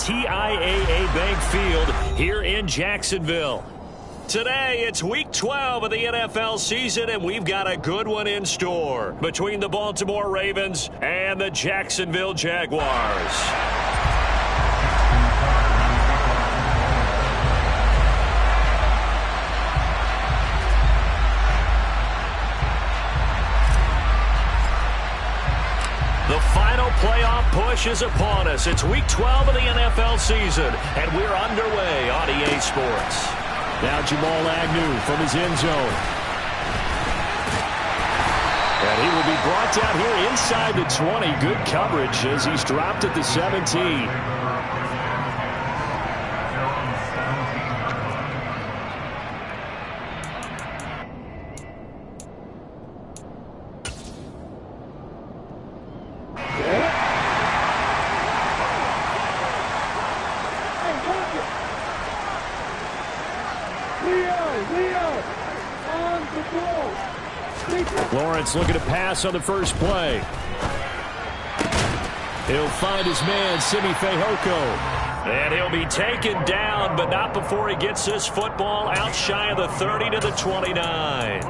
TIAA Bank Field here in Jacksonville. Today, it's Week 12 of the NFL season, and we've got a good one in store between the Baltimore Ravens and the Jacksonville Jaguars. The final playoff push is upon us. It's Week 12 of the NFL season, and we're underway on EA Sports. Now Jamal Agnew from his end zone. And he will be brought down here inside the 20. Good coverage as he's dropped at the 17. Lawrence looking to pass on the first play. He'll find his man, Simi Fehoko. And he'll be taken down, but not before he gets this football out shy of the 30 to the 29.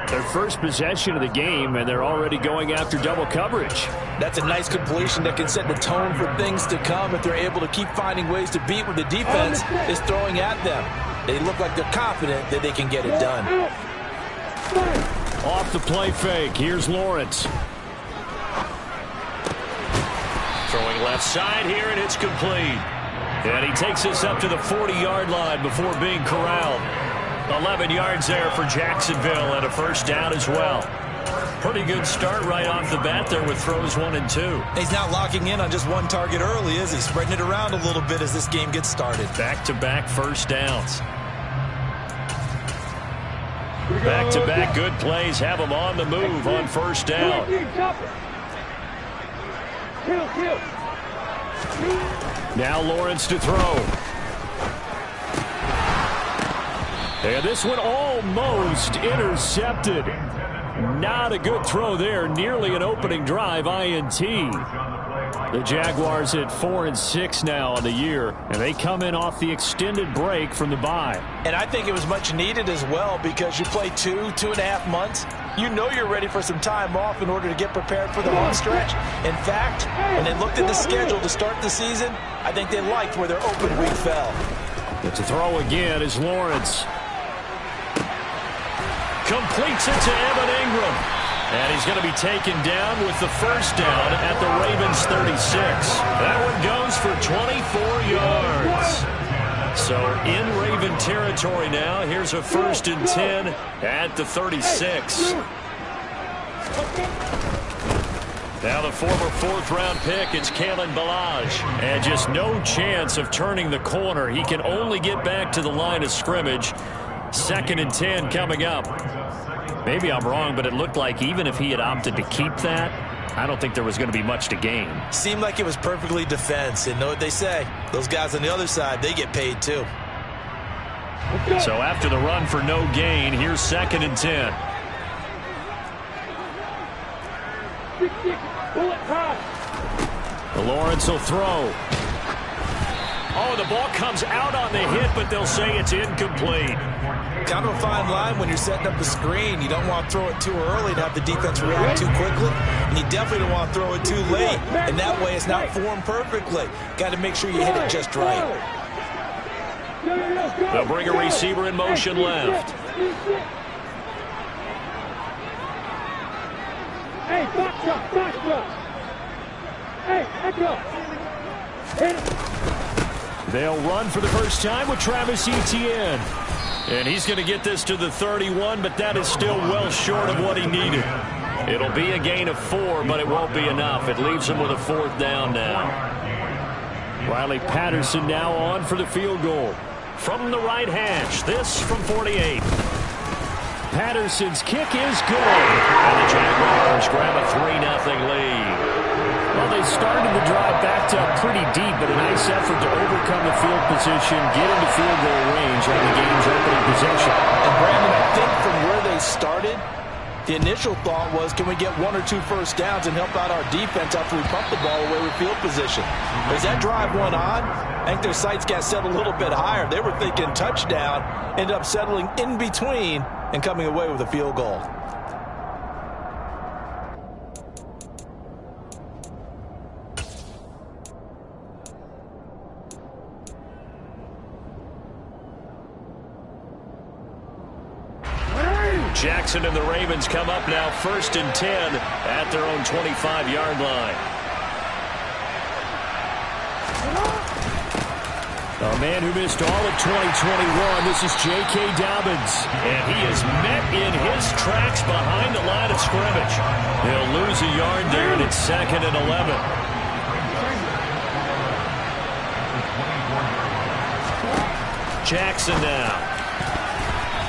Their first possession of the game, and they're already going after double coverage. That's a nice completion that can set the tone for things to come if they're able to keep finding ways to beat what the defense is throwing at them. They look like they're confident that they can get it done. Off the play fake. Here's Lawrence. Throwing left side here, and it's complete. And he takes us up to the 40-yard line before being corralled. 11 yards there for Jacksonville and a first down as well. Pretty good start right off the bat there with throws 1 and 2. He's not locking in on just one target early, is he? Spreading it around a little bit as this game gets started. Back-to-back first downs. Back-to-back good plays have him on the move on first down. Now Lawrence to throw. And this one almost intercepted. Not a good throw there. Nearly an opening drive INT. The Jaguars at 4-6 now on the year, and they come in off the extended break from the bye. And I think it was much needed as well because you play 2.5 months. You know you're ready for some time off in order to get prepared for the home stretch. In fact, when they looked at the schedule to start the season, I think they liked where their open week fell. It's a throw again is Lawrence. Completes it to Evan Ingram. And he's going to be taken down with the first down at the Ravens 36. That one goes for 24 yards. So in Raven territory now. Here's a 1st and 10 at the 36. Now the former 4th-round pick, it's Kalen Ballage. And just no chance of turning the corner. He can only get back to the line of scrimmage. 2nd and 10 coming up. Maybe I'm wrong, but it looked like even if he had opted to keep that, I don't think there was going to be much to gain. Seemed like it was perfectly defense. And know what they say? Those guys on the other side, they get paid too. So after the run for no gain, here's 2nd and 10. Lawrence will throw. Oh, the ball comes out on the hit, but they'll say it's incomplete. Kind of a fine line when you're setting up the screen. You don't want to throw it too early and have the defense react too quickly. And you definitely don't want to throw it too late. And that way it's not formed perfectly. Got to make sure you hit it just right. They'll bring a receiver in motion left. Hey, back up. Hey, back up. Hit it. They'll run for the first time with Travis Etienne. And he's going to get this to the 31, but that is still well short of what he needed. It'll be a gain of 4, but it won't be enough. It leaves him with a 4th down now. Riley Patterson now on for the field goal. From the right hash, this from 48. Patterson's kick is good. And the Jaguars grab a 3-0 lead. Well, they started the drive backed up pretty deep, but a nice effort to overcome the field position, get into field goal range on the game's opening possession. And Brandon, I think from where they started, The initial thought was, can we get 1 or 2 first downs and help out our defense after we pump the ball away with field position? As that drive went on, I think their sights got set a little bit higher. They were thinking touchdown, ended up settling in between and coming away with a field goal. Jackson and the Ravens come up now 1st and 10 at their own 25-yard line. A man who missed all of 2021, this is J.K. Dobbins. And he is met in his tracks behind the line of scrimmage. He'll lose a yard there, and it's 2nd and 11. Jackson now.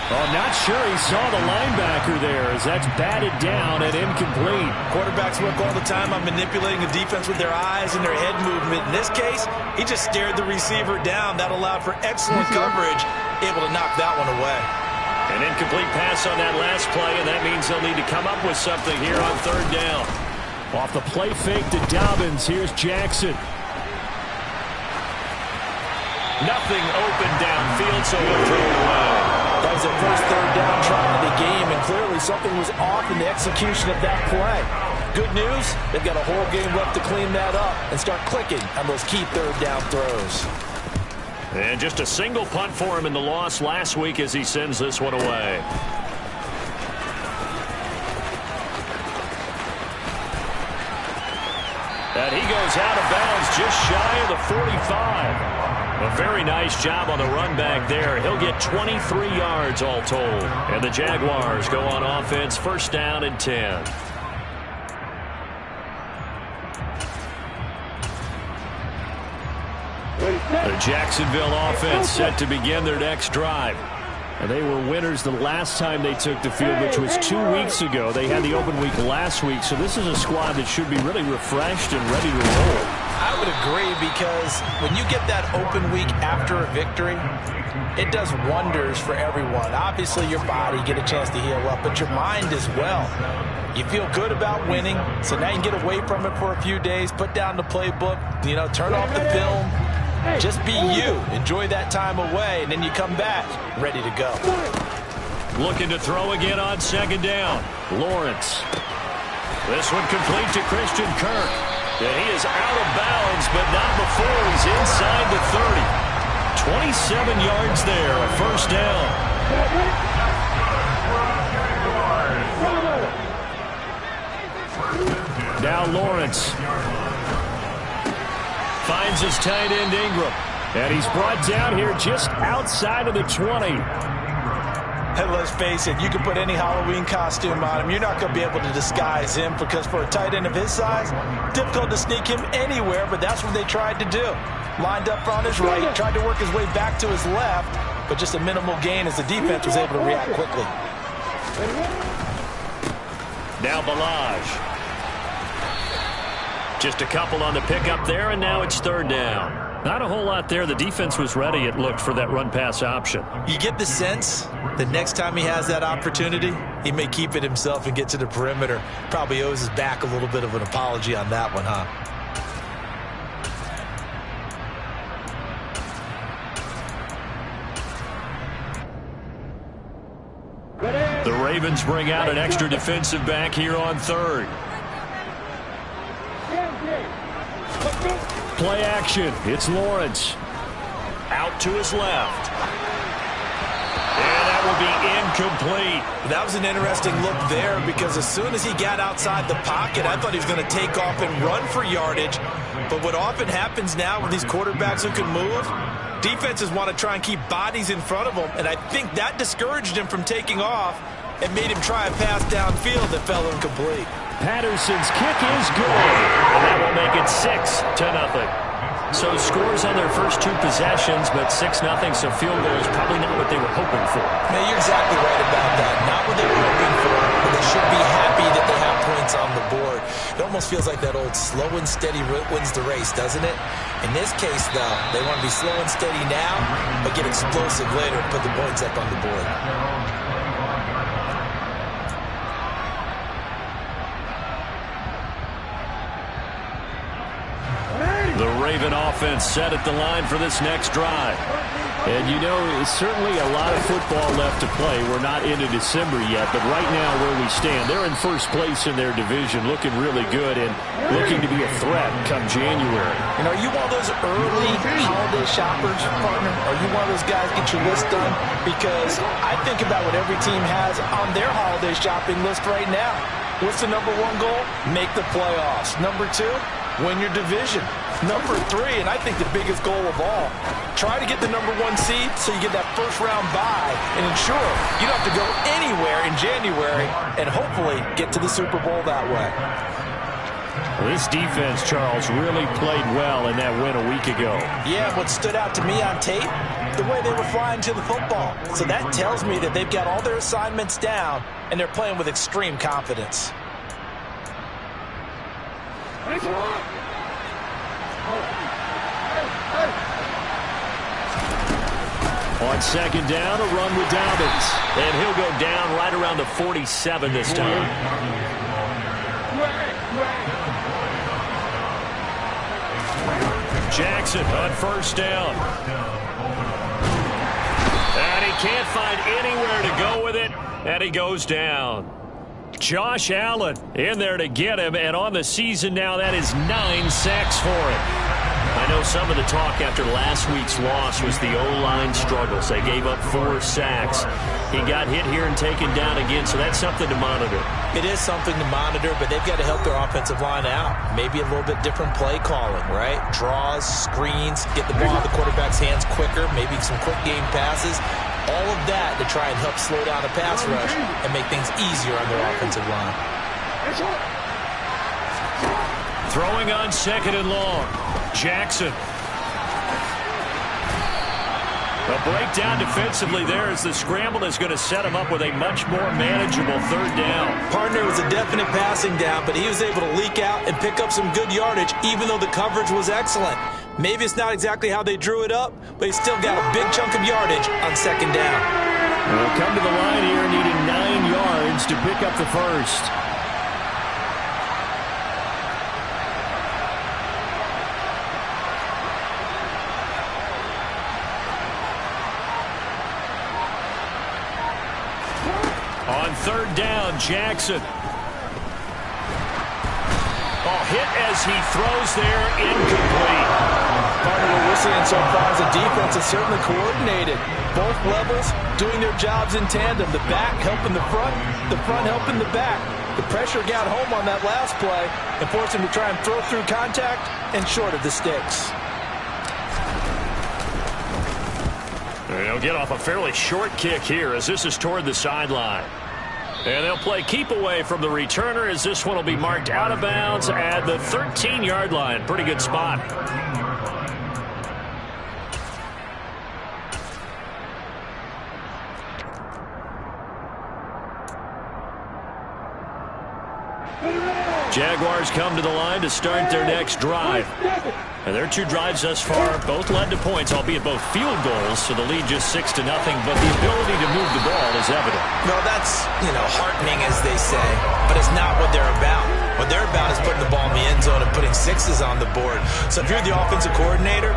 Oh, not sure he saw the linebacker there as that's batted down and incomplete. Quarterbacks work all the time on manipulating the defense with their eyes and their head movement. In this case, he just stared the receiver down. That allowed for excellent coverage, able to knock that one away. An incomplete pass on that last play, and that means they'll need to come up with something here on 3rd down. Off the play fake to Dobbins, here's Jackson. Nothing open downfield, so he'll throw it away. That was their first 3rd down try of the game, and clearly something was off in the execution of that play. Good news, they've got a whole game left to clean that up and start clicking on those key 3rd down throws. And just a single punt for him in the loss last week as he sends this one away. And he goes out of bounds just shy of the 45. A very nice job on the run back there. He'll get 23 yards all told. And the Jaguars go on offense, 1st down and 10. The Jacksonville offense set to begin their next drive. And they were winners the last time they took the field, which was 2 weeks ago. They had the open week last week, so this is a squad that should be really refreshed and ready to roll. I would agree, because when you get that open week after a victory, it does wonders for everyone. Obviously, your body, get a chance to heal up, but your mind as well. You feel good about winning, so now you can get away from it for a few days, put down the playbook, turn off the film. Just be you. Enjoy that time away, and then you come back ready to go. Looking to throw again on 2nd down. Lawrence. This one complete to Christian Kirk. And he is out of bounds, but not before he's inside the 30. 27 yards there, a 1st down. Now Lawrence finds his tight end Ingram. And he's brought down here just outside of the 20. And let's face it, you can put any Halloween costume on him. You're not going to be able to disguise him, because for a tight end of his size, difficult to sneak him anywhere, but that's what they tried to do. Lined up on his right, tried to work his way back to his left, but just a minimal gain as the defense was able to react quickly. Now Ballage. Just a couple on the pickup there, and now it's 3rd down. Not a whole lot there. The defense was ready, it looked, for that run-pass option. You get the sense that next time he has that opportunity, he may keep it himself and get to the perimeter. Probably owes his back a little bit of an apology on that one, huh? The Ravens bring out an extra defensive back here on 3rd. Play action. It's Lawrence. Out to his left. And that will be incomplete. That was an interesting look there, because as soon as he got outside the pocket, I thought he was going to take off and run for yardage. But what often happens now with these quarterbacks who can move, defenses want to try and keep bodies in front of them, and I think that discouraged him from taking off and made him try a pass downfield that fell incomplete. Patterson's kick is good, and that will make it 6-0. So scores on their first 2 possessions, but 6-0, so field goal is probably not what they were hoping for. Man, you're exactly right about that. Not what they were hoping for, but they should be happy that they have points on the board. It almost feels like that old slow and steady wins the race, doesn't it? In this case, though, they want to be slow and steady now, but get explosive later and put the points up on the board. Raven offense set at the line for this next drive. And, you know, it's certainly a lot of football left to play. We're not into December yet, but right now where we stand, they're in first place in their division, looking really good and looking to be a threat come January. And are you one of those early holiday shoppers, partner? Are you one of those guys get your list done? Because I think about what every team has on their holiday shopping list right now. What's the number one goal? Make the playoffs. Number two, win your division. Number three, and I think the biggest goal of all, try to get the number one seed so you get that first round bye and ensure you don't have to go anywhere in January and hopefully get to the Super Bowl that way. Well, this defense, Charles, really played well in that win a week ago. Yeah, what stood out to me on tape, the way they were flying to the football. So that tells me that they've got all their assignments down and they're playing with extreme confidence. On second down, a run with Dobbins. And he'll go down right around the 47 this time. Jackson on first down. And he can't find anywhere to go with it, and he goes down. Josh Allen in there to get him, and on the season now, that is 9 sacks for him. I know some of the talk after last week's loss was the O-line struggles. They gave up 4 sacks. He got hit here and taken down again, so that's something to monitor. It is something to monitor, but they've got to help their offensive line out. Maybe a little bit different play calling, right? Draws, screens, get the ball out of the quarterback's hands quicker, maybe some quick game passes. All of that to try and help slow down the pass rush and make things easier on their offensive line. Throwing on second and long. Jackson. A breakdown defensively there as the scramble is going to set him up with a much more manageable third down. Partner was a definite passing down, but he was able to leak out and pick up some good yardage even though the coverage was excellent. Maybe it's not exactly how they drew it up, but he still got a big chunk of yardage on second down. We'll come to the line here needing 9 yards to pick up the first. On third down, Jackson. Oh, hit as he throws there, incomplete. Partner, what we're seeing so far is the defense is certainly coordinated. Both levels doing their jobs in tandem. The back helping the front helping the back. The pressure got home on that last play and forced him to try and throw through contact and short of the sticks. They'll get off a fairly short kick here as this is toward the sideline. And they'll play keep away from the returner as this one will be marked out of bounds at the 13-yard line. Pretty good spot. Jaguars come to the line to start their next drive. And their 2 drives thus far both led to points, albeit both field goals, so the lead just 6-0, but the ability to move the ball is evident. Well, that's, heartening, as they say, but it's not what they're about. What they're about is putting the ball in the end zone and putting 6s on the board. So if you're the offensive coordinator,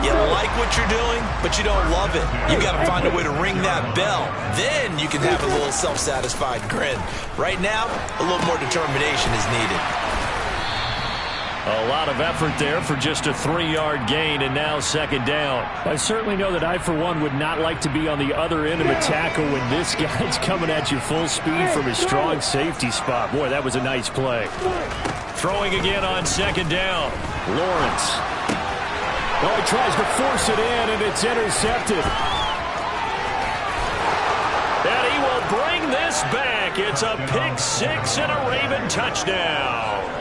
you like what you're doing, but you don't love it. You got to find a way to ring that bell. Then you can have a little self-satisfied grin. Right now, a little more determination is needed. A lot of effort there for just a 3-yard gain, and now second down. I certainly know that I, for one, would not like to be on the other end of a tackle when this guy's coming at you full speed from his strong safety spot. Boy, that was a nice play. Throwing again on second down. Lawrence. Oh, he tries to force it in, and it's intercepted. And he will bring this back. It's a pick 6 and a Raven touchdown.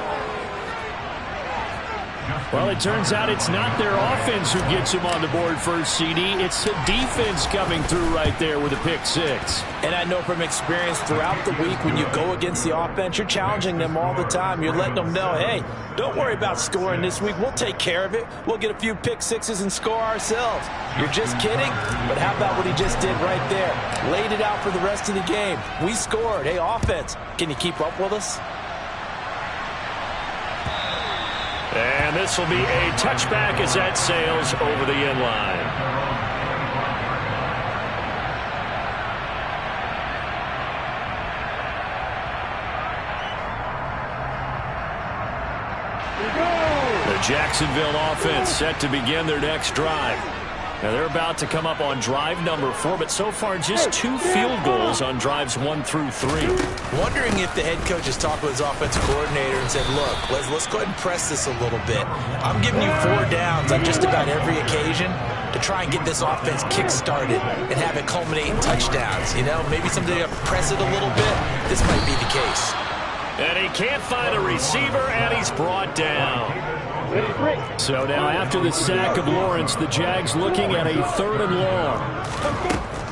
Well, it turns out it's not their offense who gets him on the board first, CD. It's the defense coming through right there with a pick 6. And I know from experience throughout the week when you go against the offense, you're challenging them all the time. You're letting them know, hey, don't worry about scoring this week. We'll take care of it. We'll get a few pick 6s and score ourselves. You're just kidding? But how about what he just did right there? Laid it out for the rest of the game. We scored. Hey, offense, can you keep up with us? And this will be a touchback as that sails over the end line. The Jacksonville offense set to begin their next drive. Now they're about to come up on drive number 4, but so far just 2 field goals on drives 1 through 3. Wondering if the head coach has talked with his offensive coordinator and said, look, let's go ahead and press this a little bit. I'm giving you 4 downs on just about every occasion to try and get this offense kick-started and have it culminate in touchdowns. You know, maybe someday you press it a little bit. This might be the case. And he can't find a receiver, and he's brought down. So now after the sack of Lawrence, the Jags looking at a 3rd and long.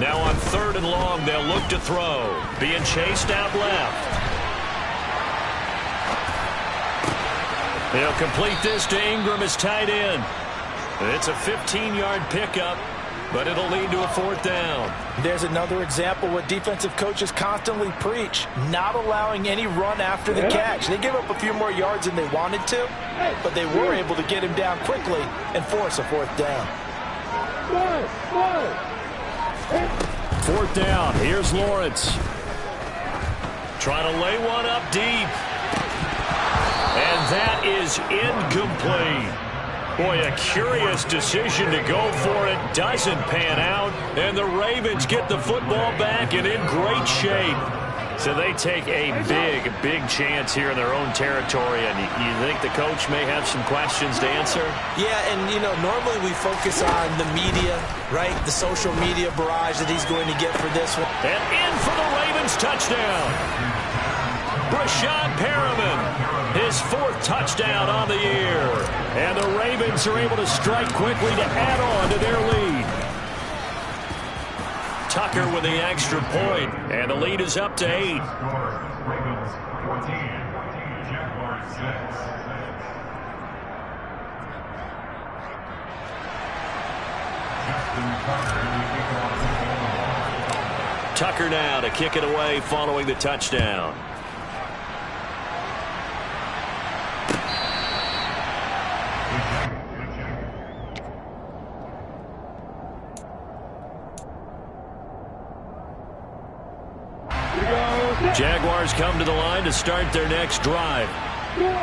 Now on 3rd and long, they'll look to throw. Being chased out left. They'll complete this to Ingram as tight end. It's a 15-yard pickup, but it'll lead to a 4th down. There's another example what defensive coaches constantly preach, not allowing any run after the catch. They gave up a few more yards than they wanted to, but they were able to get him down quickly and force a 4th down. 4th down. Here's Lawrence. Trying to lay one up deep. And that is incomplete. Boy, a curious decision to go for it. Doesn't pan out. And the Ravens get the football back and in great shape. So they take a big chance here in their own territory. And you think the coach may have some questions to answer? Yeah, and, you know, normally we focus on the media, right? The social media barrage that he's going to get for this one. And in for the Ravens touchdown. Breshad Perriman, his 4th touchdown on the year. And the Ravens are able to strike quickly to add on to their lead. Tucker with the extra point, and the lead is up to 8. Ravens 14, Jaguars 6. Tucker now to kick it away following the touchdown. Jaguars come to the line to start their next drive.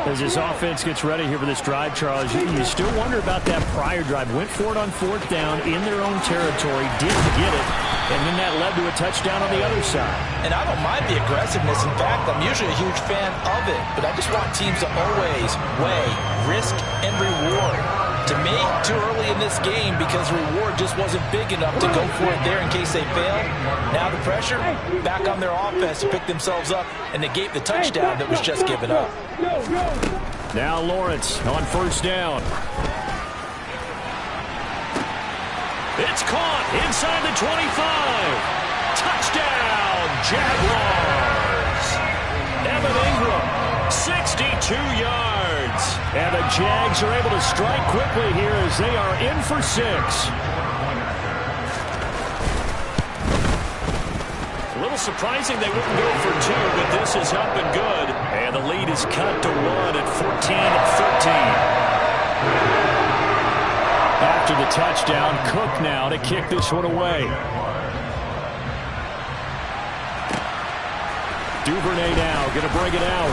As this offense gets ready here for this drive, Charles, you still wonder about that prior drive. Went for it on 4th down in their own territory, didn't get it, and then that led to a touchdown on the other side. And I don't mind the aggressiveness. In fact, I'm usually a huge fan of it, but I just want teams to always weigh risk and reward. To me, too early in this game because the reward just wasn't big enough to go for it there in case they failed. Now the pressure back on their offense to pick themselves up and negate the touchdown that was just given up. Now Lawrence on 1st down. It's caught inside the 25. Touchdown, Jaguars. Evan Ingram, 62 yards. And the Jags are able to strike quickly here as they are in for 6. A little surprising they wouldn't go for 2, but this is up and good. And the lead is cut to 1 at 14-13. After the touchdown, Cook now to kick this one away. Duvernay now going to bring it out.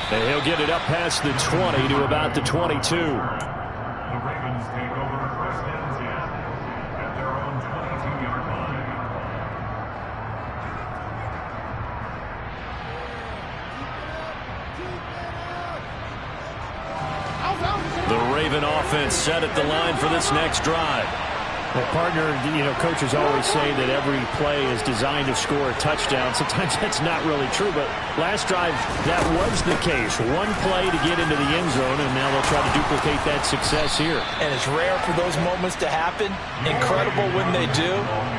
And he'll get it up past the 20 to about the 22. The Ravens take over 1st and 10 at their own 22-yard line. The Raven offense set at the line for this next drive. Well, partner, you know, coaches always say that every play is designed to score a touchdown. Sometimes that's not really true, but last drive, that was the case. One play to get into the end zone, and now they'll try to duplicate that success here. And it's rare for those moments to happen. Incredible when they do.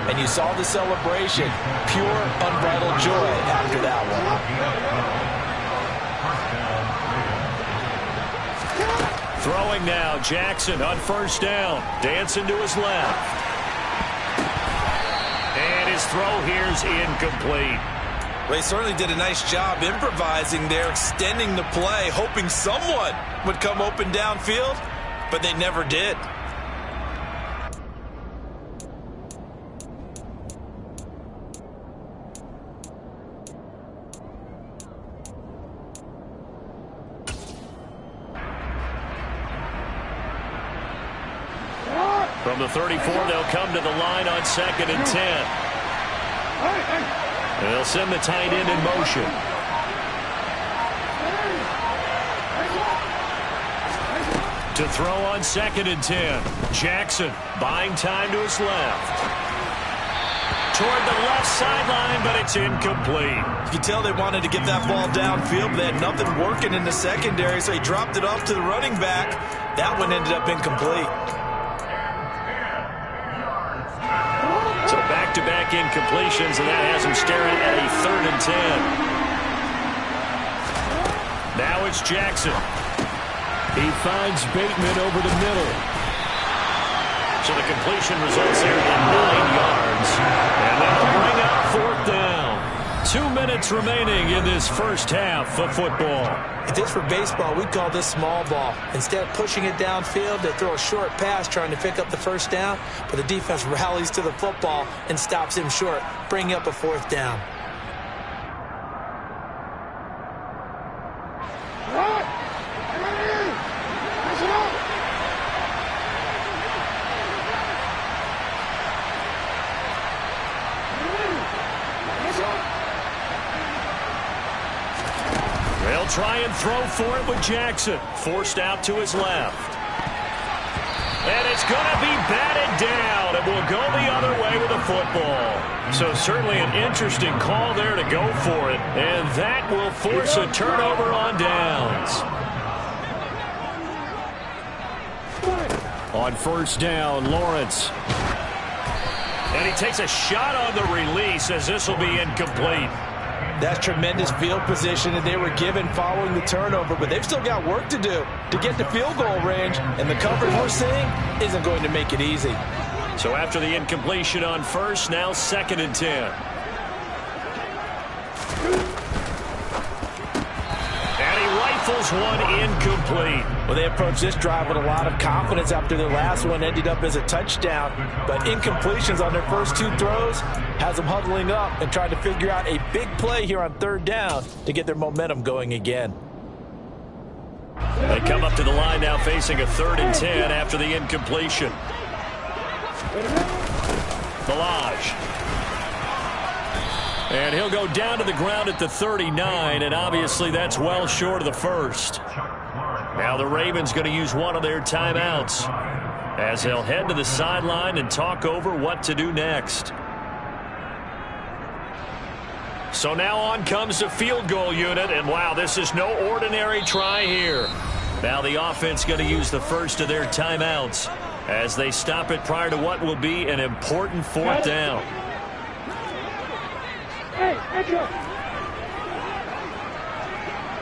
And you saw the celebration. Pure, unbridled joy after that one. Throwing now, Jackson on 1st down. Dancing to his left. And his throw here's incomplete. They certainly did a nice job improvising there, extending the play, hoping someone would come open downfield, but they never did. From the 34, they'll come to the line on 2nd and 10. They'll send the tight end in motion. To throw on 2nd and 10. Jackson buying time to his left. Toward the left sideline, but it's incomplete. You can tell they wanted to get that ball downfield, but they had nothing working in the secondary, so he dropped it off to the running back. That one ended up incomplete. So back-to-back incompletions, and that has him staring at a 3rd and 10. Now it's Jackson. He finds Bateman over the middle. So the completion results here in 9 yards. And that'll bring up 4th down. 2 minutes remaining in this first half of football. If this were baseball, we'd call this small ball. Instead of pushing it downfield, they throw a short pass trying to pick up the first down, but the defense rallies to the football and stops him short, bringing up a 4th down. Try and throw for it with Jackson. Forced out to his left. And it's going to be batted down. It will go the other way with the football. So certainly an interesting call there to go for it. And that will force a turnover on downs. On 1st down, Lawrence. And he takes a shot on the release as this will be incomplete. That's tremendous field position that they were given following the turnover, but they've still got work to do to get to field goal range, and the coverage we're seeing isn't going to make it easy. So after the incompletion on 1st, now 2nd and 10. And he rifles one incomplete. Well, they approached this drive with a lot of confidence after their last one ended up as a touchdown, but incompletions on their first 2 throws has them huddling up and trying to figure out a big play here on 3rd down to get their momentum going again. They come up to the line now facing a 3rd and 10 after the incompletion. Ballage. And he'll go down to the ground at the 39, and obviously that's well short of the first. Now the Ravens going to use one of their timeouts as they'll head to the sideline and talk over what to do next. So now on comes the field goal unit, and wow, this is no ordinary try here. Now the offense going to use the first of their timeouts as they stop it prior to what will be an important 4th down. Hey, Echo!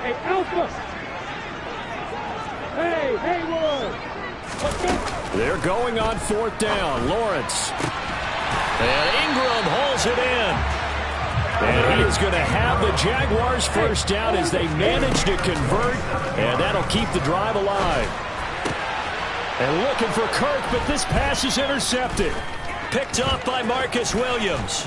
Hey, Alpha! Hey, Haywood! Let's go! They're going on 4th down. Lawrence. And Ingram holds it in. And he is going to have the Jaguars first down as they manage to convert, and that'll keep the drive alive. And looking for Kirk, but this pass is intercepted. Picked up by Marcus Williams.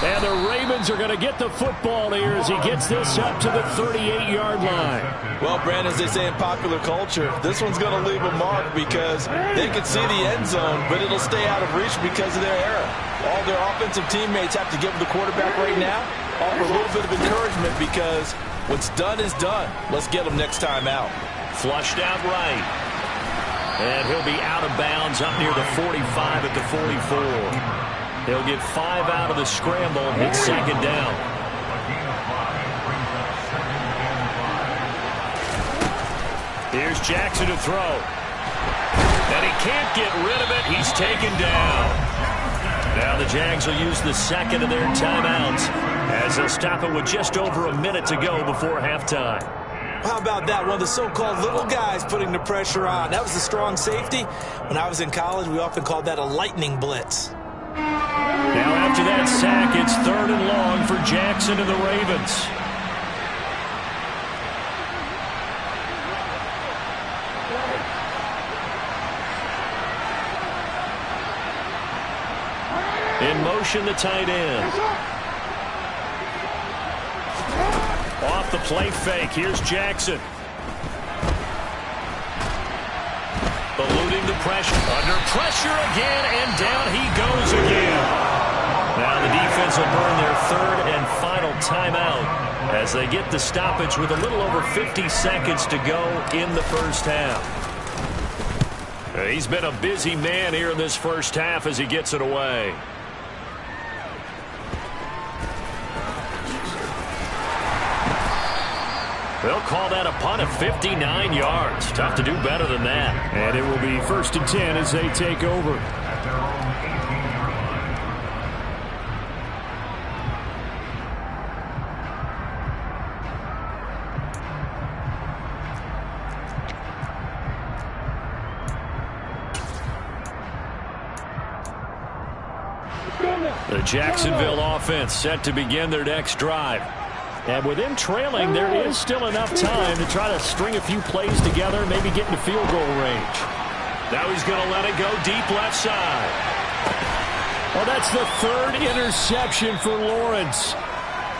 And the Ravens are going to get the football here as he gets this up to the 38-yard line. Well, Brandon, as they say in popular culture, this one's going to leave a mark because they can see the end zone, but it'll stay out of reach because of their error. All their offensive teammates have to give the quarterback right now, offer a little bit of encouragement because what's done is done. Let's get them next time out. Flushed out right. And he'll be out of bounds up near the 45 at the 44. He'll get 5 out of the scramble. It's 2nd down. Here's Jackson to throw. And he can't get rid of it. He's taken down. Now the Jags will use the 2nd of their timeouts as they'll stop it with just over a minute to go before halftime. How about that? One of the so-called little guys putting the pressure on. That was the strong safety. When I was in college, we often called that a lightning blitz. Now after that sack, it's 3rd and long for Jackson and the Ravens. In motion, the tight end. Off the play fake. Here's Jackson. Eluding the pressure. Under pressure again, and down he goes again. Now the defense will burn their 3rd and final timeout as they get the stoppage with a little over 50 seconds to go in the first half. He's been a busy man here in this first half as he gets it away. They'll call that a punt of 59 yards. Tough to do better than that. And it will be 1st and 10 as they take over. At their own 18-yard line. The Jacksonville offense set to begin their next drive. And with them trailing, there is still enough time to try to string a few plays together, maybe get into field goal range. Now he's going to let it go deep left side. Well, that's the 3rd interception for Lawrence.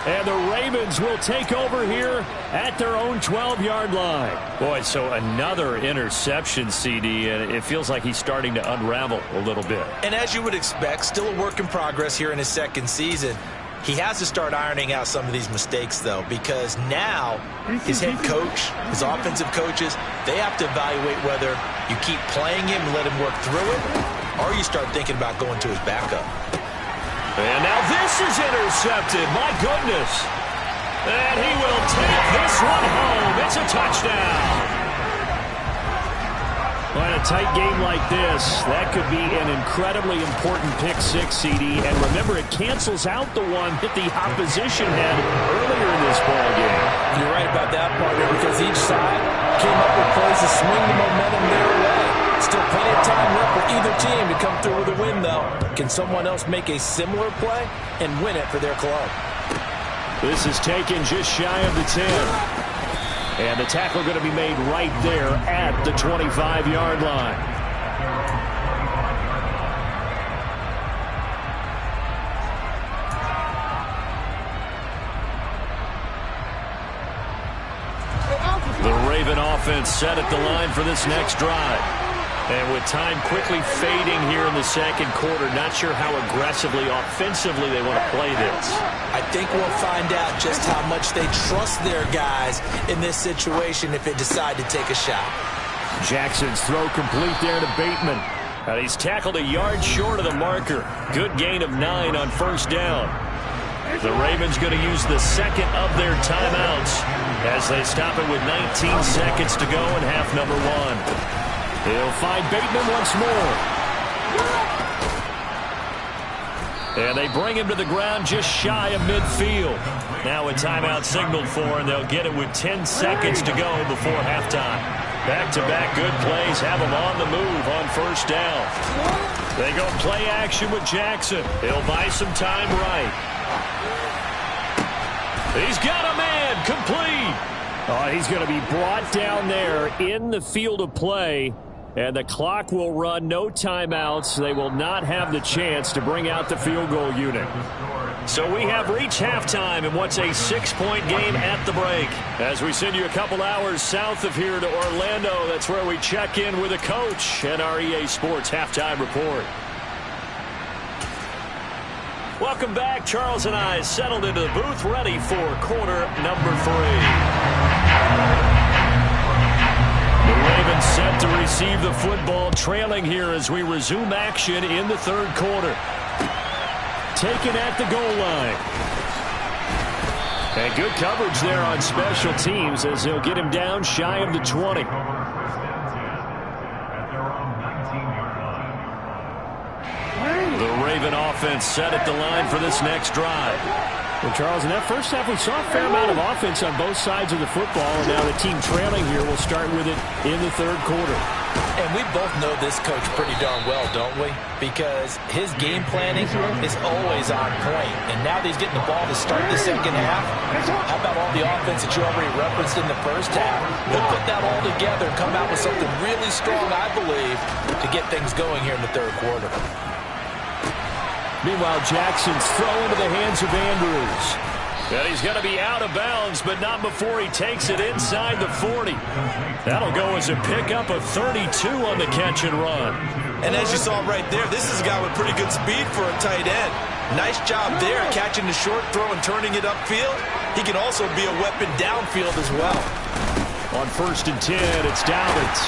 And the Ravens will take over here at their own 12-yard line. Boy, so another interception, CD, and it feels like he's starting to unravel a little bit. And as you would expect, still a work in progress here in his 2nd season. He has to start ironing out some of these mistakes, though, because now his head coach, his offensive coaches, they have to evaluate whether you keep playing him and let him work through it, or you start thinking about going to his backup. And now this is intercepted. My goodness. And he will take this one home. It's a touchdown. Well, in a tight game like this, that could be an incredibly important pick-6, CD. And remember, it cancels out the one that the opposition had earlier in this ball game. You're right about that, partner, because each side came up with plays to swing the momentum their way. Still plenty of time left for either team to come through with a win, though. Can someone else make a similar play and win it for their club? This is taken just shy of the 10. And the tackle going to be made right there at the 25-yard line. The Raven offense set at the line for this next drive. And with time quickly fading here in the 2nd quarter, not sure how aggressively, offensively they want to play this. I think we'll find out just how much they trust their guys in this situation if they decide to take a shot. Jackson's throw complete there to Bateman. And he's tackled a yard short of the marker. Good gain of 9 on 1st down. The Ravens going to use the 2nd of their timeouts as they stop it with 19 seconds to go in half number 1. He'll find Bateman once more. And they bring him to the ground just shy of midfield. Now a timeout signaled for, and they'll get it with 10 seconds to go before halftime. Back-to-back good plays have them on the move on 1st down. They go play action with Jackson. He'll buy some time right. He's got a man complete. Oh, he's going to be brought down there in the field of play. And the clock will run, no timeouts. They will not have the chance to bring out the field goal unit. So we have reached halftime in what's a 6-point game at the break. As we send you a couple hours south of here to Orlando, that's where we check in with a coach at our EA Sports Halftime Report. Welcome back. Charles and I settled into the booth, ready for quarter number 3. The Ravens set to receive the football, trailing here as we resume action in the 3rd quarter. Taken at the goal line. And good coverage there on special teams as he'll get him down shy of the 20. The Raven offense set at the line for this next drive. Well, Charles, in that first half, we saw a fair amount of offense on both sides of the football, and now the team trailing here will start with it in the 3rd quarter. And we both know this coach pretty darn well, don't we? Because his game planning is always on point. And now that he's getting the ball to start the second half, how about all the offense that you already referenced in the first half? He'll put that all together and come out with something really strong, I believe, to get things going here in the third quarter. Meanwhile, Jackson's throw into the hands of Andrews. And he's going to be out of bounds, but not before he takes it inside the 40. That'll go as a pickup of 32 on the catch and run. And as you saw right there, this is a guy with pretty good speed for a tight end. Nice job there, catching the short throw and turning it upfield. He can also be a weapon downfield as well. On 1st and 10, it's Dobbins.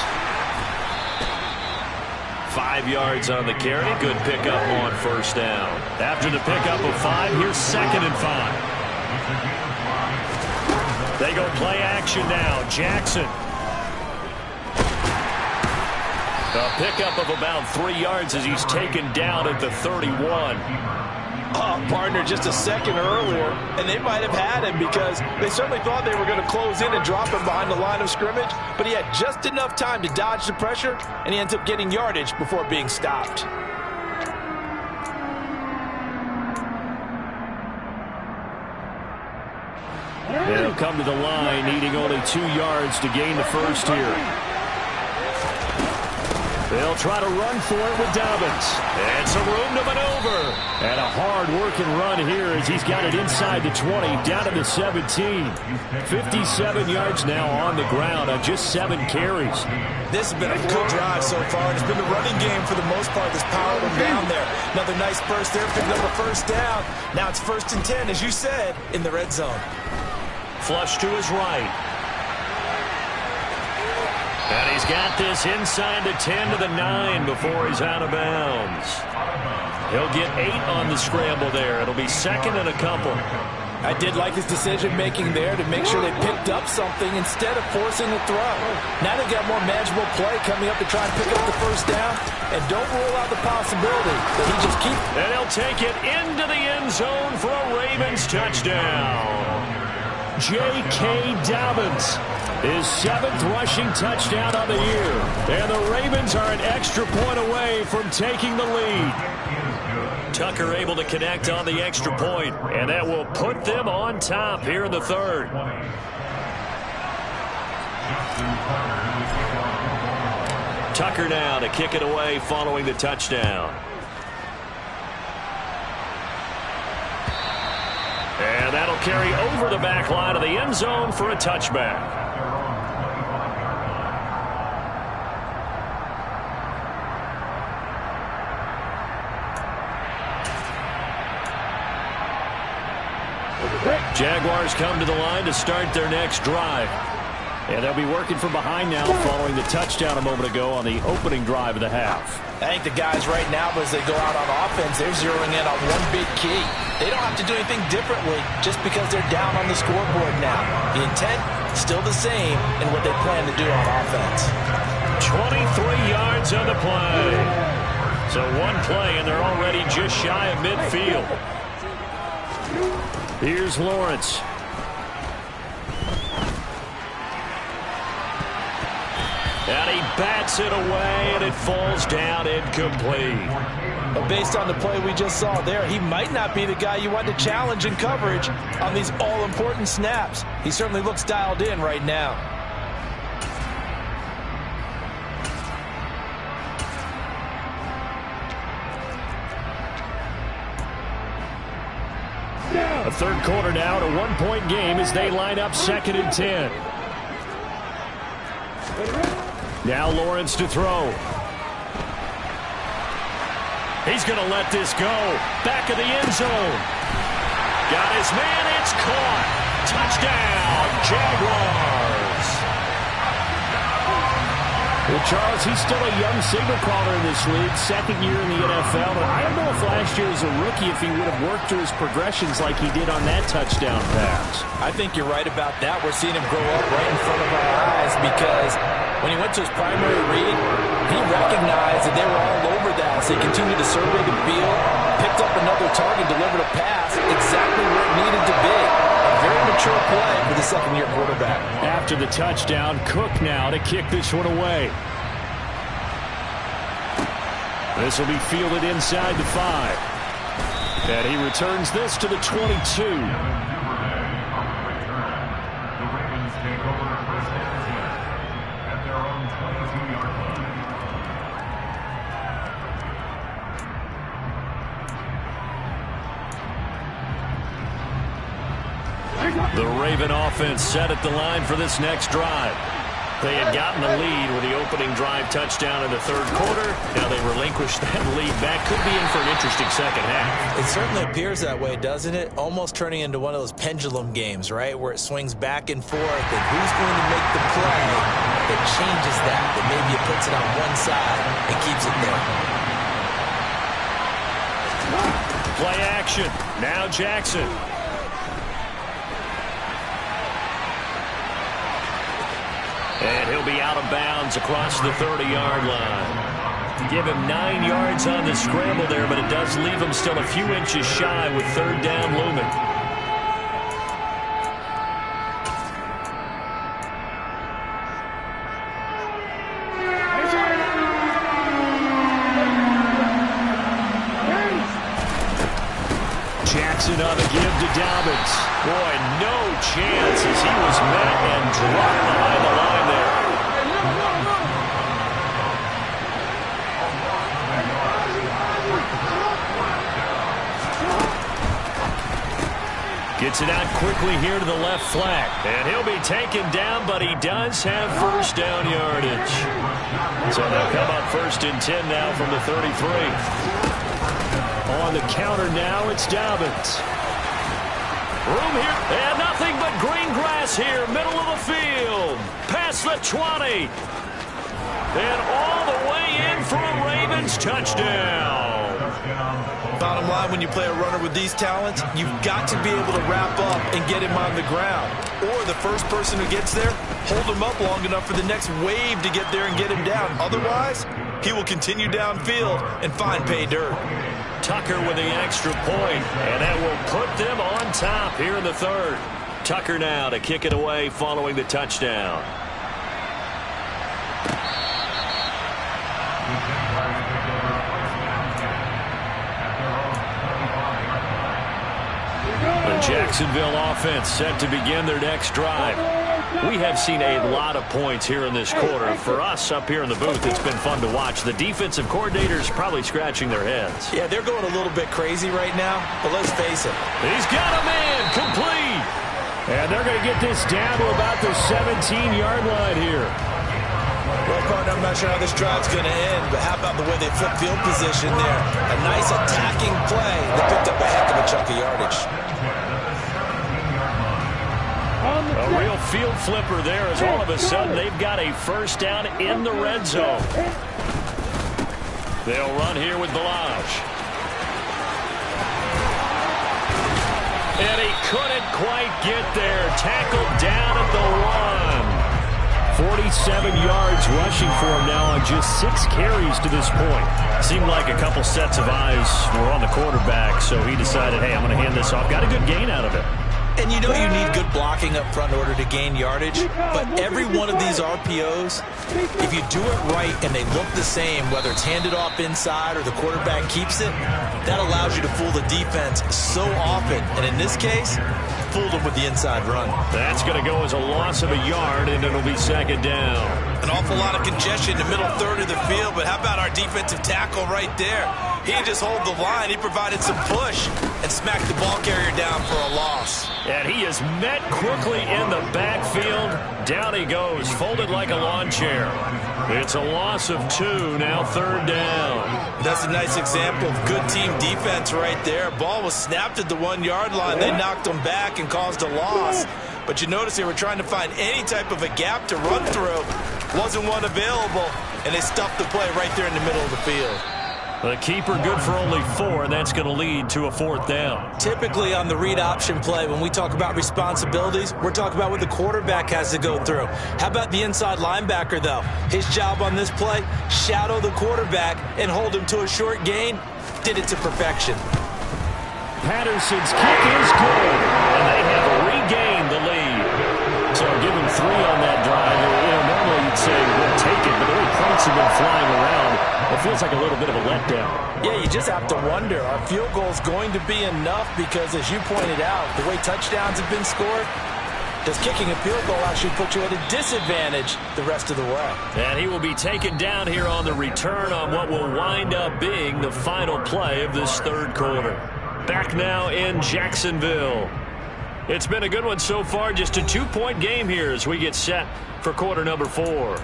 5 yards on the carry. Good pickup on first down. After the pickup of 5, here's 2nd and 5. They go play action now. Jackson. A pickup of about 3 yards as he's taken down at the 31. Partner, just a second earlier, and they might have had him because they certainly thought they were going to close in and drop him behind the line of scrimmage, but he had just enough time to dodge the pressure, and he ends up getting yardage before being stopped. They'll come to the line, needing only 2 yards to gain the first here. They'll try to run for it with Dobbins. And some room to maneuver. And a hard-working run here as he's got it inside the 20, down to the 17. 57 yards now on the ground on just 7 carries. This has been a good drive so far, and it's been the running game for the most part that's powered him down there. Another nice burst there, picking up a first down. Now it's 1st and 10, as you said, in the red zone. Flush to his right. And he's got this inside the 10 to the 9 before he's out of bounds. He'll get 8 on the scramble there. It'll be 2nd and a couple. I did like his decision-making there to make sure they picked up something instead of forcing the throw. Now they've got more manageable play coming up to try and pick up the first down. And don't rule out the possibility that he just keeps... And he'll take it into the end zone for a Ravens touchdown. J.K. Dobbins, his 7th rushing touchdown on the year. And the Ravens are an extra point away from taking the lead. Tucker able to connect on the extra point, and that will put them on top here in the third. Tucker now to kick it away following the touchdown. And that'll carry over the back line of the end zone for a touchback. Jaguars come to the line to start their next drive. And they'll be working from behind now following the touchdown a moment ago on the opening drive of the half. I think the guys right now, as they go out on offense, they're zeroing in on one big key. They don't have to do anything differently just because they're down on the scoreboard now. The intent, still the same in what they plan to do on offense. 23 yards on the play. So one play, and they're already just shy of midfield. Here's Lawrence. And he bats it away, and it falls down incomplete. But based on the play we just saw there, he might not be the guy you want to challenge in coverage on these all-important snaps. He certainly looks dialed in right now. A third quarter now, a one-point game as they line up 2nd and 10. Now Lawrence to throw. He's going to let this go. Back of the end zone. Got his man. It's caught. Touchdown, Jaguars. Well, Charles, he's still a young signal caller in this league, 2nd year in the NFL. But I don't know if last year as a rookie, if he would have worked through his progressions like he did on that touchdown pass. I think you're right about that. We're seeing him grow up right in front of our eyes because when he went to his primary read, he recognized that they were all over that. So he continued to survey the field, picked up another target, delivered a pass exactly where it needed to be. A very mature play for the 2nd-year quarterback. After the touchdown, Cook now to kick this one away. This will be fielded inside the 5. And he returns this to the 22. The Raven offense set at the line for this next drive. They had gotten the lead with the opening drive touchdown in the third quarter. Now they relinquished that lead back. Could be in for an interesting second half. It certainly appears that way, doesn't it? Almost turning into one of those pendulum games, right, where it swings back and forth. And who's going to make the play that changes that maybe it puts it on one side and keeps it there? Play action. Now Jackson. And he'll be out of bounds across the 30-yard line. Give him 9 yards on the scramble there, but it does leave him still a few inches shy with third down looming. Jackson on the give to Dobbins. Boy, no chance as he was met and dropped behind the line there. Gets it out quickly here to the left flat. And he'll be taken down, but he does have first down yardage. So they'll come up 1st and 10 now from the 33. On the counter now, it's Dobbins. Room here, and nothing but green grass here, middle of the field. Past the 20. And all the way in for a Ravens touchdown. Bottom line, when you play a runner with these talents, you've got to be able to wrap up and get him on the ground. Or the first person who gets there, hold him up long enough for the next wave to get there and get him down. Otherwise, he will continue downfield and find pay dirt. Tucker with the extra point, and that will put them on top here in the third. Tucker now to kick it away following the touchdown. The Jacksonville offense set to begin their next drive. We have seen a lot of points here in this quarter. For us up here in the booth, it's been fun to watch. The defensive coordinators probably scratching their heads. Yeah, they're going a little bit crazy right now, but let's face it. He's got a man complete. And they're going to get this down to about the 17-yard line here. Well, partner, I'm not sure how this drive's going to end, but how about the way they flip field position there? A nice attacking play that picked up a heck of a chunk of yardage. A real field flipper there as all of a sudden they've got a first down in the red zone. They'll run here with Balaj. And he couldn't quite get there. Tackled down at the 1. 47 yards rushing for him now on just 6 carries to this point. Seemed like a couple sets of eyes were on the quarterback, so he decided, hey, I'm going to hand this off. Got a good gain out of it. And you know you need good blocking up front in order to gain yardage, but every one of these RPOs, if you do it right and they look the same, whether it's handed off inside or the quarterback keeps it, that allows you to fool the defense so often. And in this case, fooled them with the inside run. That's going to go as a loss of a yard, and it'll be second down. An awful lot of congestion in the middle third of the field, but how about our defensive tackle right there? He didn't just hold the line. He provided some push and smacked the ball carrier down for a loss. And he is met quickly in the backfield. Down he goes, folded like a lawn chair. It's a loss of 2, now third down. That's a nice example of good team defense right there. Ball was snapped at the 1-yard line. They knocked him back and caused a loss. But you notice they were trying to find any type of a gap to run through. Wasn't one available, and they stuffed the play right there in the middle of the field. The keeper good for only 4, and that's going to lead to a fourth down. Typically on the read option play, when we talk about responsibilities, we're talking about what the quarterback has to go through. How about the inside linebacker, though? His job on this play, shadow the quarterback and hold him to a short gain. Did it to perfection. Patterson's kick is good. And they have regained the lead. So give him 3 on that drive. Normally you'd say we'll take it, but the way points have been flying around, a feels like a little bit of a letdown. Yeah, you just have to wonder, are field goals going to be enough? Because as you pointed out, the way touchdowns have been scored, does kicking a field goal actually put you at a disadvantage the rest of the way? And he will be taken down here on the return on what will wind up being the final play of this third quarter. Back now in Jacksonville. It's been a good one so far. Just a 2-point game here as we get set for quarter number 4.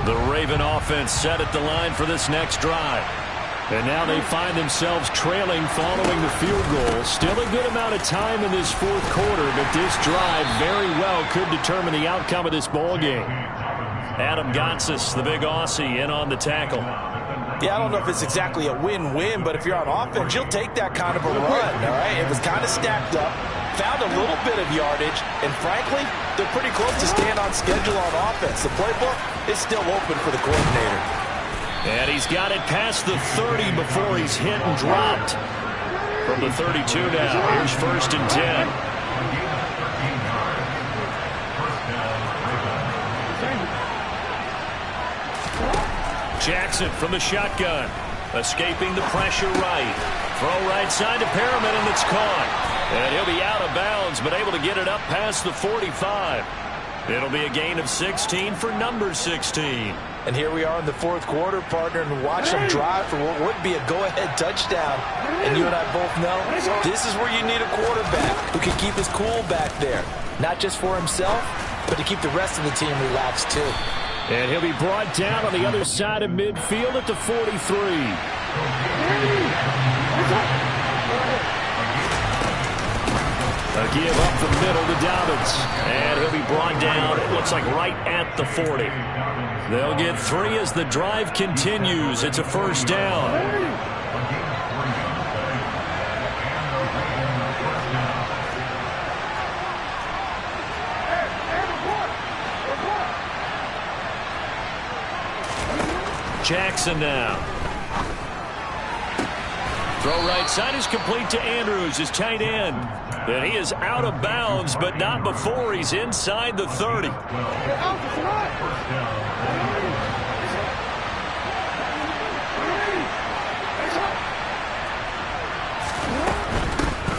The Raven offense set at the line for this next drive. And now they find themselves trailing following the field goal. Still a good amount of time in this fourth quarter, but this drive very well could determine the outcome of this ball game. Adam Gotsis, the big Aussie, in on the tackle. Yeah, I don't know if it's exactly a win-win, but if you're on offense, you'll take that kind of a run, all right? It was kind of stacked up, found a little bit of yardage, and frankly, they're pretty close to staying on schedule on offense. The playbook is still open for the coordinator. And he's got it past the 30 before he's hit and dropped. From the 32 now, here's 1st and 10. Jackson from the shotgun. Escaping the pressure right. Throw right side to Perriman, and it's caught. And he'll be out of bounds, but able to get it up past the 45. It'll be a gain of 16 for number 16. And here we are in the fourth quarter, partner, and watch them drive for what would be a go-ahead touchdown. And you and I both know this is where you need a quarterback who can keep his cool back there. Not just for himself, but to keep the rest of the team relaxed too. And he'll be brought down on the other side of midfield at the 43. A give up the middle to Dobbins. And he'll be brought down, it looks like right at the 40. They'll get 3 as the drive continues. It's a first down. Jackson now. Throw right side is complete to Andrews, his tight end. And he is out of bounds, but not before he's inside the 30.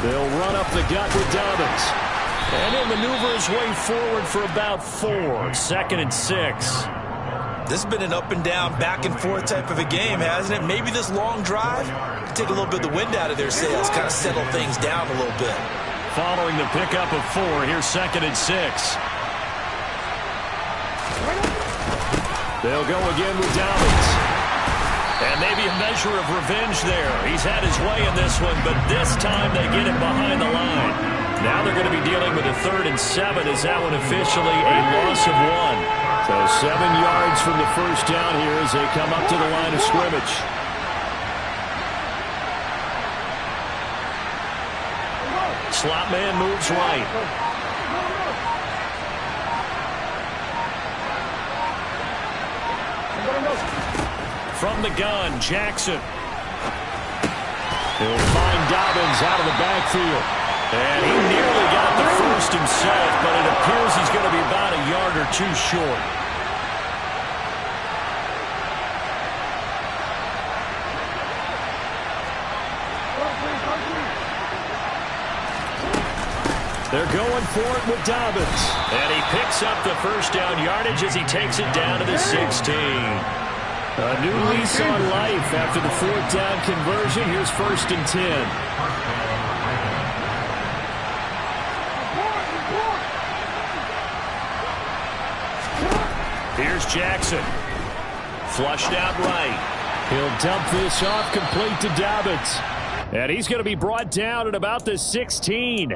They'll run up the gut with Dobbins. And he'll maneuver his way forward for about 4. 2nd and 6. This has been an up and down, back and forth type of a game, hasn't it? Maybe this long drive can take a little bit of the wind out of their sails, kind of settle things down a little bit. Following the pickup of 4, here's 2nd and 6. They'll go again with Dobbins. And maybe a measure of revenge there. He's had his way in this one, but this time they get it behind the line. Now they're going to be dealing with a 3rd and 7. Is that one officially a loss of 1? So 7 yards from the first down here as they come up to the line of scrimmage. Slot man moves right. From the gun, Jackson. He'll find Dobbins out of the backfield. And he nearly got the first himself, but it appears he's going to be about a yard or 2 short. They're going for it with Dobbins. And he picks up the first down yardage as he takes it down to the 16. A new lease on life after the 4th down conversion. Here's 1st and 10. Here's Jackson. Flushed out right. He'll dump this off complete to Dobbins. And he's going to be brought down at about the 16.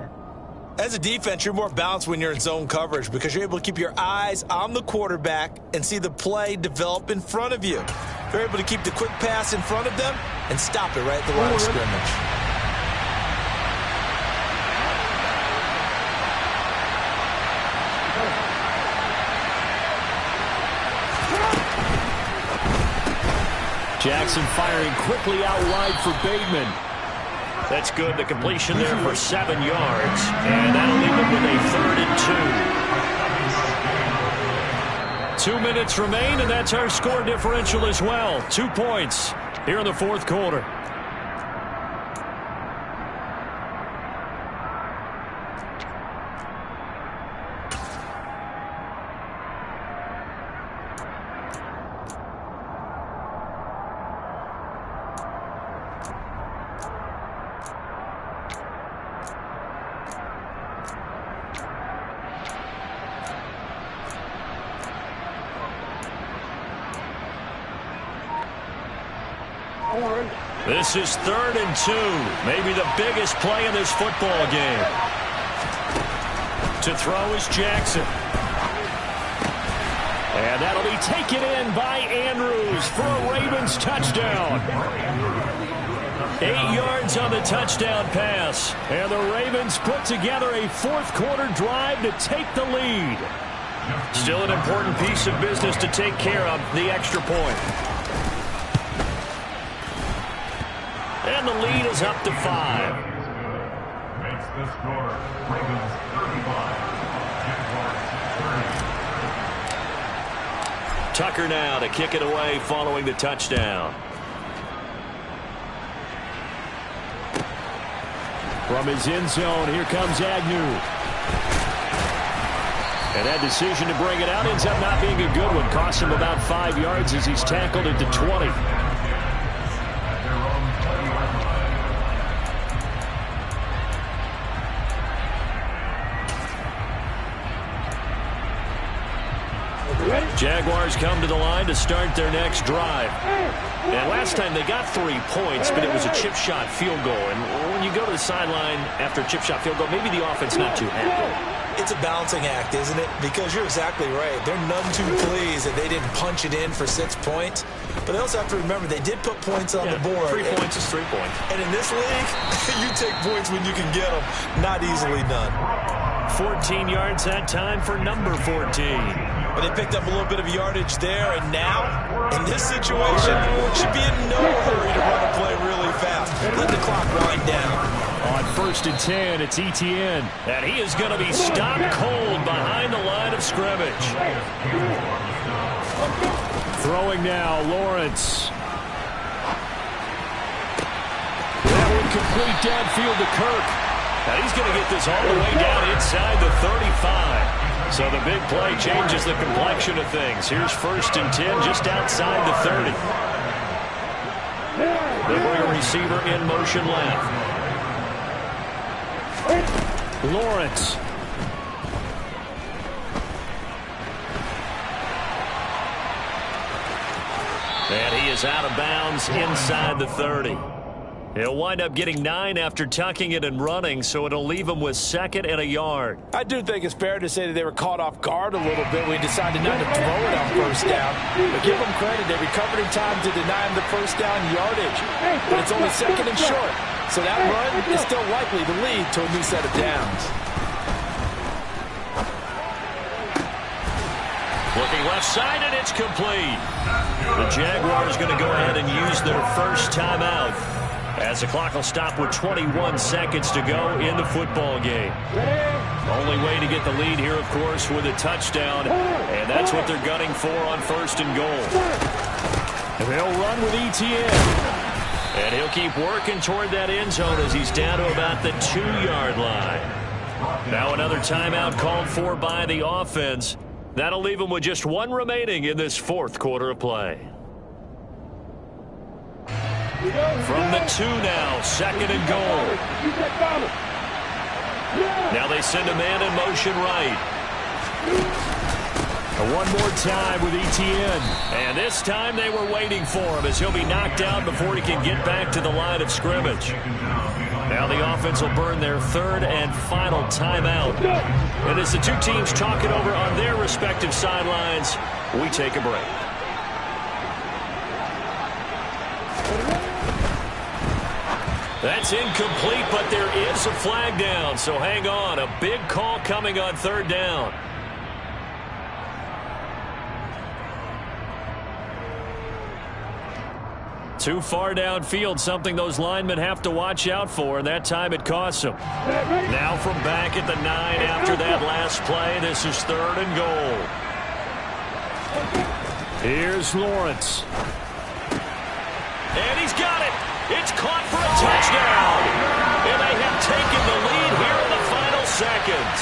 As a defense, you're more balanced when you're in zone coverage because you're able to keep your eyes on the quarterback and see the play develop in front of you. You're able to keep the quick pass in front of them and stop it right at the line of scrimmage. Jackson firing quickly out wide for Bateman. That's good. The completion there for 7 yards. And that'll leave him with a 3rd and 2. 2 minutes remain, and that's our score differential as well. 2 points here in the fourth quarter. This is 3rd and 2. Maybe the biggest play in this football game. To throw is Jackson. And that'll be taken in by Andrews for a Ravens touchdown. 8 yards on the touchdown pass. And the Ravens put together a fourth quarter drive to take the lead. Still an important piece of business to take care of, the extra point. And the lead is up to 5. Makes the score Ravens 35, Jaguars 30. Tucker now to kick it away following the touchdown. From his end zone, here comes Agnew. And that decision to bring it out ends up not being a good one. Costs him about 5 yards as he's tackled into 20. Jaguars come to the line to start their next drive. And last time they got 3 points, but it was a chip shot field goal. And when you go to the sideline after a chip shot field goal, maybe the offense not too happy. It's a balancing act, isn't it? Because you're exactly right. They're none too pleased that they didn't punch it in for 6 points. But they also have to remember they did put points on the board. 3 points is 3 points. And in this league, you take points when you can get them. Not easily done. 14 yards that time for number 14. But they picked up a little bit of yardage there, and now, in this situation, should be in no hurry to run a play really fast. Let the clock wind down. On 1st and 10, it's Etienne. And he is going to be stopped cold behind the line of scrimmage. Throwing now, Lawrence. That one complete downfield to Kirk. Now he's going to get this all the way down inside the 35. So the big play changes the complexion of things. Here's 1st and 10 just outside the 30. They bring a receiver in motion left. Lawrence. And he is out of bounds inside the 30. He'll wind up getting 9 after tucking it and running, so it'll leave him with 2nd and a yard. I do think it's fair to say that they were caught off guard a little bit when he decided not to throw it on 1st down. But give them credit. They recovered in time to deny him the 1st down yardage. But it's only 2nd and short. So that run is still likely to lead to a new set of downs. Looking left side, and it's complete. The Jaguars going to go ahead and use their first timeout, as the clock will stop with 21 seconds to go in the football game. Only way to get the lead here, of course, with a touchdown, and that's what they're gunning for on 1st and goal. And they'll run with Etienne. And he'll keep working toward that end zone as he's down to about the 2-yard line. Now another timeout called for by the offense. That'll leave him with just 1 remaining in this fourth quarter of play. From the 2 now, 2nd and goal. Now they send a man in motion right. One more time with Etienne. And this time they were waiting for him as he'll be knocked out before he can get back to the line of scrimmage. Now the offense will burn their 3rd and final timeout. And as the two teams talk it over on their respective sidelines, we take a break. That's incomplete, but there is a flag down, so hang on. A big call coming on 3rd down. Too far downfield, something those linemen have to watch out for, and that time it costs them. Now from back at the 9 after that last play, this is 3rd and goal. Here's Lawrence. And he's got it. It's caught for a touchdown. And they have taken the lead here in the final seconds.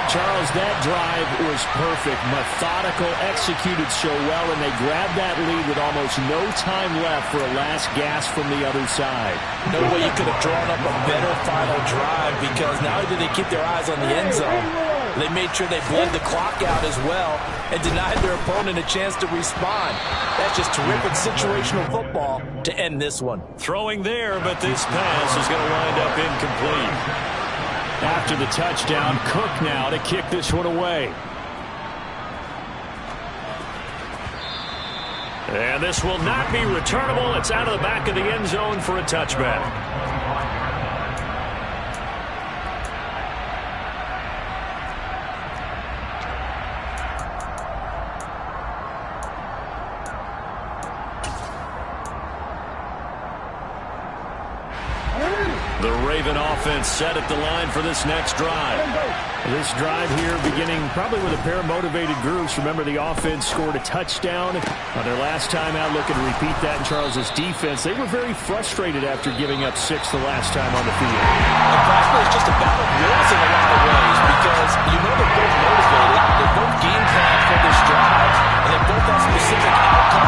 Charles, that drive was perfect. Methodical, executed so well, and they grabbed that lead with almost no time left for a last gasp from the other side. No way you could have drawn up a better final drive, because not only did they keep their eyes on the end zone, they made sure they bled the clock out as well and denied their opponent a chance to respond. That's just terrific situational football to end this one. Throwing there, but this pass is going to wind up incomplete. After the touchdown, Cook now to kick this one away. And this will not be returnable. It's out of the back of the end zone for a touchback. The Raven offense set at the line for this next drive. This drive here beginning probably with a pair of motivated groups. Remember, the offense scored a touchdown on their last time out, looking to repeat that in Charles's defense. They were very frustrated after giving up 6 the last time on the field. And practically it's just a battle of wills in a lot of ways, because you know they're both motivated, they're both game plan for this drive, and they both have specific outcomes